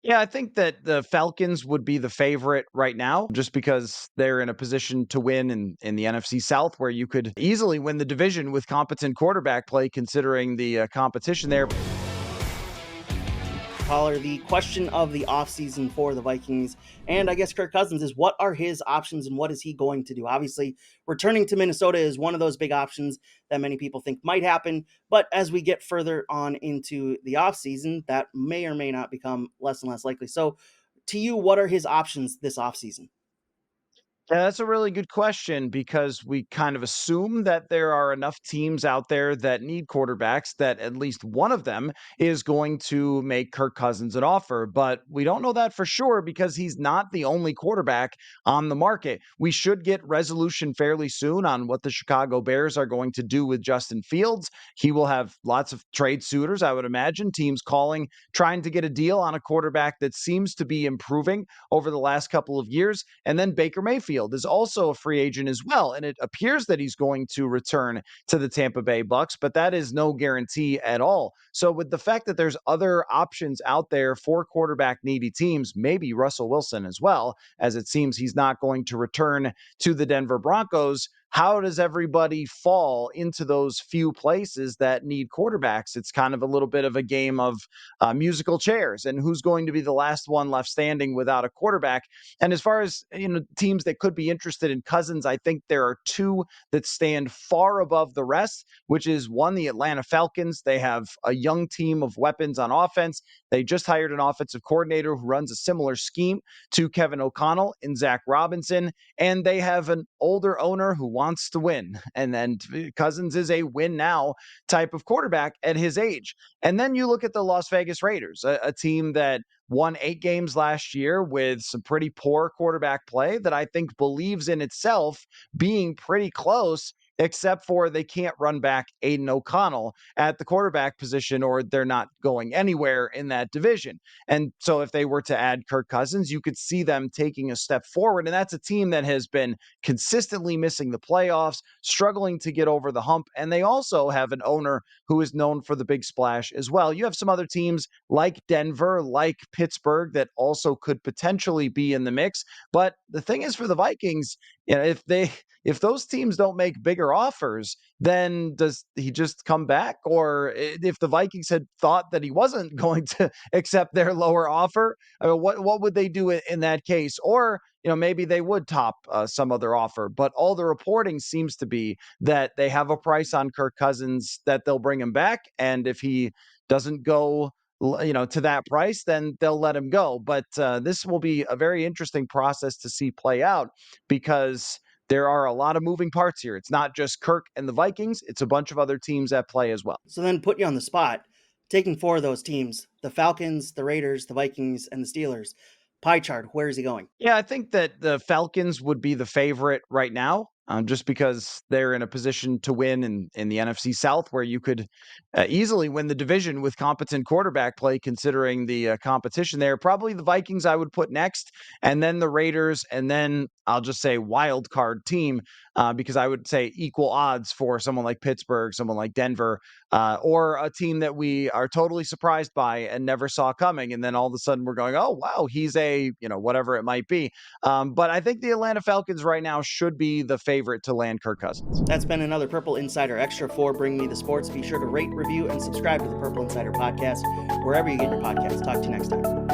Yeah, I think that the Falcons would be the favorite right now, just because they're in a position to win in the NFC South, where you could easily win the division with competent quarterback play, considering the competition there. Caller, the question of the offseason for the Vikings and I guess Kirk Cousins is what are his options and what is he going to do? Obviously, returning to Minnesota is one of those big options that many people think might happen. But as we get further on into the offseason, that may or may not become less and less likely. So, to you, what are his options this offseason? Yeah, that's a really good question because we kind of assume that there are enough teams out there that need quarterbacks that at least one of them is going to make Kirk Cousins an offer. But we don't know that for sure because he's not the only quarterback on the market. We should get resolution fairly soon on what the Chicago Bears are going to do with Justin Fields. He will have lots of trade suitors, I would imagine, teams calling, trying to get a deal on a quarterback that seems to be improving over the last couple of years. And then Baker Mayfield is also a free agent as well. And it appears that he's going to return to the Tampa Bay Bucks, but that is no guarantee at all. So, with the fact that there's other options out there for quarterback needy teams, maybe Russell Wilson as well, as it seems he's not going to return to the Denver Broncos. How does everybody fall into those few places that need quarterbacks? It's kind of a little bit of a game of musical chairs and who's going to be the last one left standing without a quarterback. And as far as teams that could be interested in Cousins, I think there are two that stand far above the rest, which is one, the Atlanta Falcons. They have a young team of weapons on offense. They just hired an offensive coordinator who runs a similar scheme to Kevin O'Connell in Zach Robinson, and they have an older owner who wants to win. And then Cousins is a win now type of quarterback at his age. And then you look at the Las Vegas Raiders, a team that won 8 games last year with some pretty poor quarterback play that I think believes in itself being pretty close, except for they can't run back Aiden O'Connell at the quarterback position or they're not going anywhere in that division. And so if they were to add Kirk Cousins, you could see them taking a step forward. And that's a team that has been consistently missing the playoffs, struggling to get over the hump. And they also have an owner who is known for the big splash as well. You have some other teams like Denver, like Pittsburgh, that also could potentially be in the mix. But the thing is for the Vikings, if those teams don't make bigger offers, then does he just come back? Or if the Vikings had thought that he wasn't going to accept their lower offer, I mean, what would they do in that case? Or maybe they would top some other offer. But all the reporting seems to be that they have a price on Kirk Cousins that they'll bring him back, and if he doesn't go to that price, then they'll let him go. But this will be a very interesting process to see play out because there are a lot of moving parts here. It's not just Kirk and the Vikings, it's a bunch of other teams at play as well. So then put you on the spot, taking four of those teams, the Falcons, the Raiders, the Vikings, and the Steelers. Pie chart, where is he going? Yeah, I think that the Falcons would be the favorite right now, just because they're in a position to win in the NFC South, where you could easily win the division with competent quarterback play, considering the competition there. Probably the Vikings I would put next, and then the Raiders, and then I'll just say wild card team, because I would say equal odds for someone like Pittsburgh, someone like Denver, or a team that we are totally surprised by and never saw coming. And then all of a sudden we're going, oh, wow, he's a, whatever it might be. But I think the Atlanta Falcons right now should be the favorite to land Kirk Cousins. That's been another Purple Insider Extra for Bring Me the Sports. Be sure to rate, review, and subscribe to the Purple Insider Podcast wherever you get your podcasts. Talk to you next time.